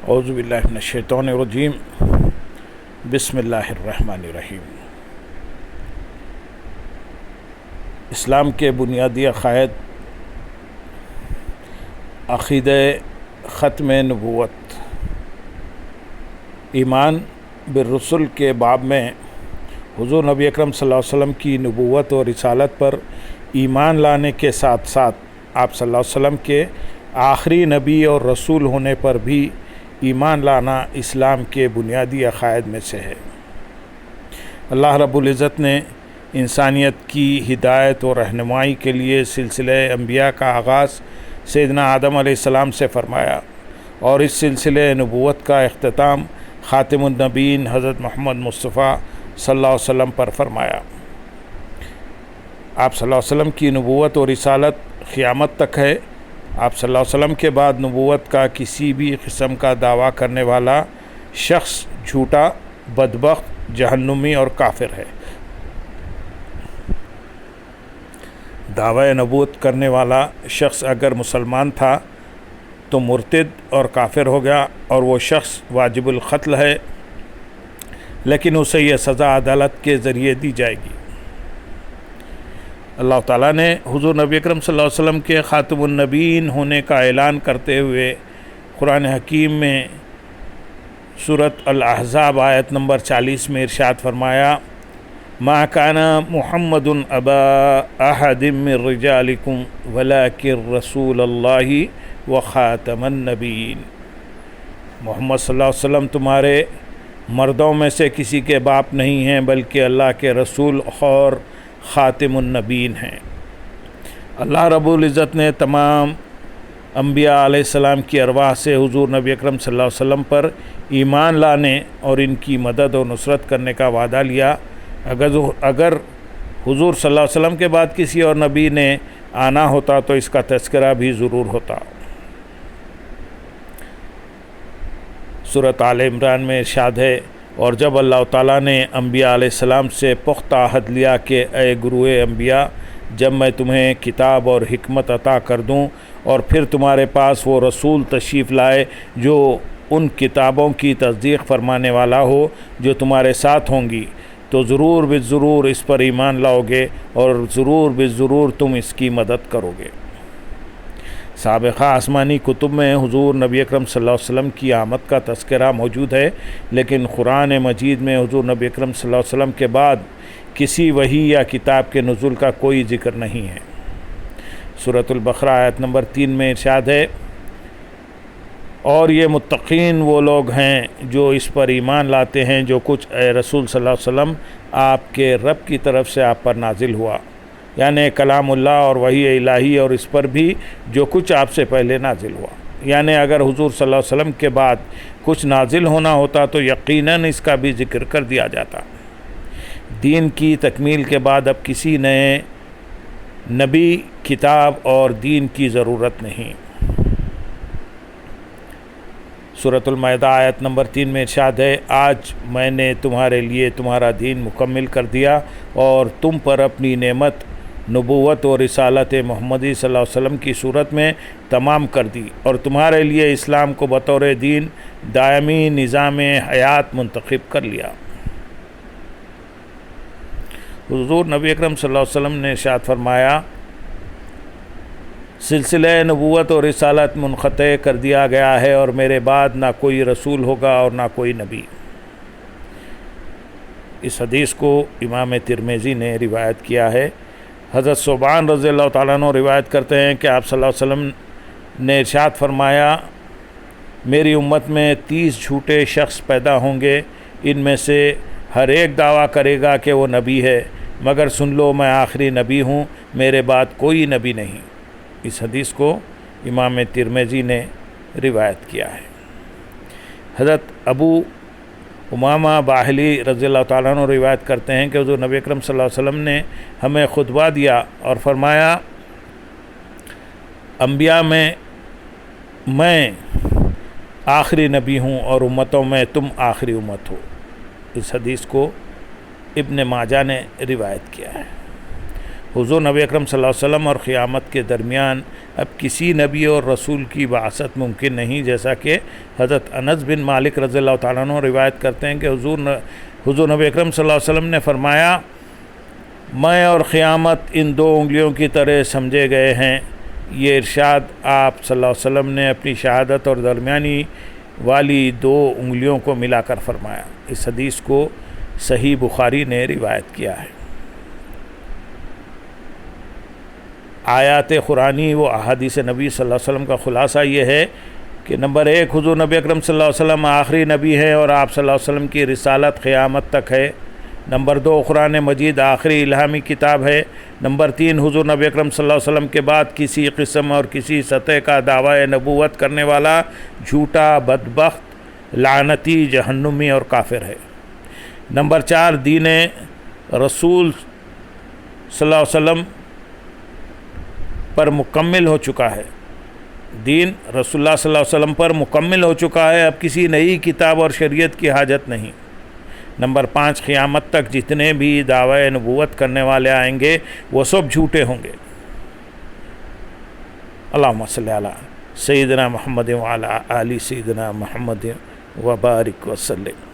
اعوذ باللہ من الشیطان الرجیم بسم اللہ الرحمن الرحیم۔ اسلام کے بنیادی عقائد عقیدہ ختم نبوت، ایمان بالرسل کے باب میں حضور نبی اکرم صلی اللہ علیہ وسلم کی نبوت اور رسالت پر ایمان لانے کے ساتھ ساتھ آپ صلی اللہ علیہ وسلم کے آخری نبی اور رسول ہونے پر بھی ایمان لانا اسلام کے بنیادی عقائد میں سے ہے۔ اللہ رب العزت نے انسانیت کی ہدایت و رہنمائی کے لیے سلسلہ انبیاء کا آغاز سیدنا آدم علیہ السلام سے فرمایا اور اس سلسلہ نبوت کا اختتام خاتم النبیین حضرت محمد مصطفیٰ صلی اللہ علیہ وسلم پر فرمایا۔ آپ صلی اللہ علیہ وسلم کی نبوت و رسالت قیامت تک ہے۔ آپ صلی اللہ علیہ وسلم کے بعد نبوت کا کسی بھی قسم کا دعویٰ کرنے والا شخص جھوٹا، بدبخت، جہنمی اور کافر ہے۔ دعوی نبوت کرنے والا شخص اگر مسلمان تھا تو مرتد اور کافر ہو گیا اور وہ شخص واجب القتل ہے، لیکن اسے یہ سزا عدالت کے ذریعے دی جائے گی۔ اللہ تعالیٰ نے حضور نبی اکرم صلی اللہ علیہ وسلم کے خاتم النبیین ہونے کا اعلان کرتے ہوئے قرآن حکیم میں سورۃ الاحزاب آیت نمبر 40 میں ارشاد فرمایا، ما کان محمد ابا احد من رجالکم ولکن رسول اللہ وخاتم النبیین۔ محمد صلی اللہ علیہ وسلم تمہارے مردوں میں سے کسی کے باپ نہیں ہیں بلکہ اللہ کے رسول اور خاتم النبیین ہیں۔ اللہ رب العزت نے تمام انبیاء علیہ السلام کی ارواح سے حضور نبی اکرم صلی اللہ علیہ وسلم پر ایمان لانے اور ان کی مدد و نصرت کرنے کا وعدہ لیا۔ اگر حضور صلی اللہ علیہ وسلم کے بعد کسی اور نبی نے آنا ہوتا تو اس کا تذکرہ بھی ضرور ہوتا۔ سورۃ آل عمران میں ارشاد ہے، اور جب اللہ تعالیٰ نے انبیاء علیہ السلام سے پختہ عہد لیا کہ اے گروہ انبیاء، جب میں تمہیں کتاب اور حکمت عطا کر دوں اور پھر تمہارے پاس وہ رسول تشریف لائے جو ان کتابوں کی تصدیق فرمانے والا ہو جو تمہارے ساتھ ہوں گی، تو ضرور بالضرور اس پر ایمان لاؤ گے اور ضرور بالضرور تم اس کی مدد کرو گے۔ سابقہ آسمانی کتب میں حضور نبی اکرم صلی اللہ علیہ وسلم کی آمد کا تذکرہ موجود ہے، لیکن قرآن مجید میں حضور نبی اکرم صلی اللہ علیہ وسلم کے بعد کسی وحی یا کتاب کے نزول کا کوئی ذکر نہیں ہے۔ سورۃ البقرہ آیت نمبر 3 میں ارشاد ہے، اور یہ متقین وہ لوگ ہیں جو اس پر ایمان لاتے ہیں جو کچھ اے رسول صلی اللہ علیہ وسلم آپ کے رب کی طرف سے آپ پر نازل ہوا، یعنی کلام اللہ اور وحی الہی، اور اس پر بھی جو کچھ آپ سے پہلے نازل ہوا۔ یعنی اگر حضور صلی اللہ علیہ وسلم کے بعد کچھ نازل ہونا ہوتا تو یقیناً اس کا بھی ذکر کر دیا جاتا۔ دین کی تکمیل کے بعد اب کسی نئے نبی، کتاب اور دین کی ضرورت نہیں۔ سورۃ المائدہ آیت نمبر 3 میں ارشاد ہے، آج میں نے تمہارے لیے تمہارا دین مکمل کر دیا اور تم پر اپنی نعمت نبوت و رسالت محمدی صلی اللہ علیہ وسلم کی صورت میں تمام کر دی اور تمہارے لیے اسلام کو بطور دین دائمی نظام حیات منتخب کر لیا۔ حضور نبی اکرم صلی اللہ علیہ وسلم نے ارشاد فرمایا، سلسلہ نبوت اور رسالت منقطع کر دیا گیا ہے اور میرے بعد نہ کوئی رسول ہوگا اور نہ کوئی نبی۔ اس حدیث کو امام ترمذی نے روایت کیا ہے۔ حضرت ثوبان رضی اللہ تعالیٰ عنہ روایت کرتے ہیں کہ آپ صلی اللہ علیہ وسلم نے ارشاد فرمایا، میری امت میں 30 جھوٹے شخص پیدا ہوں گے، ان میں سے ہر ایک دعویٰ کرے گا کہ وہ نبی ہے، مگر سن لو میں آخری نبی ہوں، میرے بعد کوئی نبی نہیں۔ اس حدیث کو امام ترمذی نے روایت کیا ہے۔ حضرت ابو امامہ باہلی رضی اللہ تعالیٰ عنہ روایت کرتے ہیں کہ حضور نبی اکرم صلی اللہ علیہ وسلم نے ہمیں خطبہ دیا اور فرمایا، انبیاء میں آخری نبی ہوں اور امتوں میں تم آخری امت ہو۔ اس حدیث کو ابن ماجہ نے روایت کیا ہے۔ حضور نبی اکرم صلی اللہ علیہ وسلم اور قیامت کے درمیان اب کسی نبی اور رسول کی بعثت ممکن نہیں، جیسا کہ حضرت انس بن مالک رضی اللہ تعالیٰ عنہ روایت کرتے ہیں کہ حضور نبی اکرم صلی اللہ علیہ وسلم نے فرمایا، میں اور قیامت ان دو انگلیوں کی طرح سمجھے گئے ہیں۔ یہ ارشاد آپ صلی اللہ علیہ وسلم نے اپنی شہادت اور درمیانی والی دو انگلیوں کو ملا کر فرمایا۔ اس حدیث کو صحیح بخاری نے روایت کیا ہے۔ آیات قرآنی و احادیث نبی صلی اللہ علیہ وسلم کا خلاصہ یہ ہے کہ نمبر 1، حضور نبی اکرم صلی اللہ علیہ وسلم آخری نبی ہیں اور آپ صلی اللہ علیہ وسلم کی رسالت قیامت تک ہے۔ نمبر 2، قرآن مجید آخری الہامی کتاب ہے۔ نمبر 3، حضور نبی اکرم صلی اللہ علیہ وسلم کے بعد کسی قسم اور کسی سطح کا دعویٰ نبوت کرنے والا جھوٹا، بدبخت، لعنتی، جہنمی اور کافر ہے۔ نمبر 4، دین رسول صلی اللہ علیہ وسلم پر مکمل ہو چکا ہے، دین رسول اللہ صلی اللہ علیہ وسلم پر مکمل ہو چکا ہے، اب کسی نئی کتاب اور شریعت کی حاجت نہیں۔ نمبر 5، قیامت تک جتنے بھی دعوی نبوت کرنے والے آئیں گے وہ سب جھوٹے ہوں گے۔ اللہم صلی علی سیدنا محمد وعلی آل سیدنا محمد وبارک وسلم۔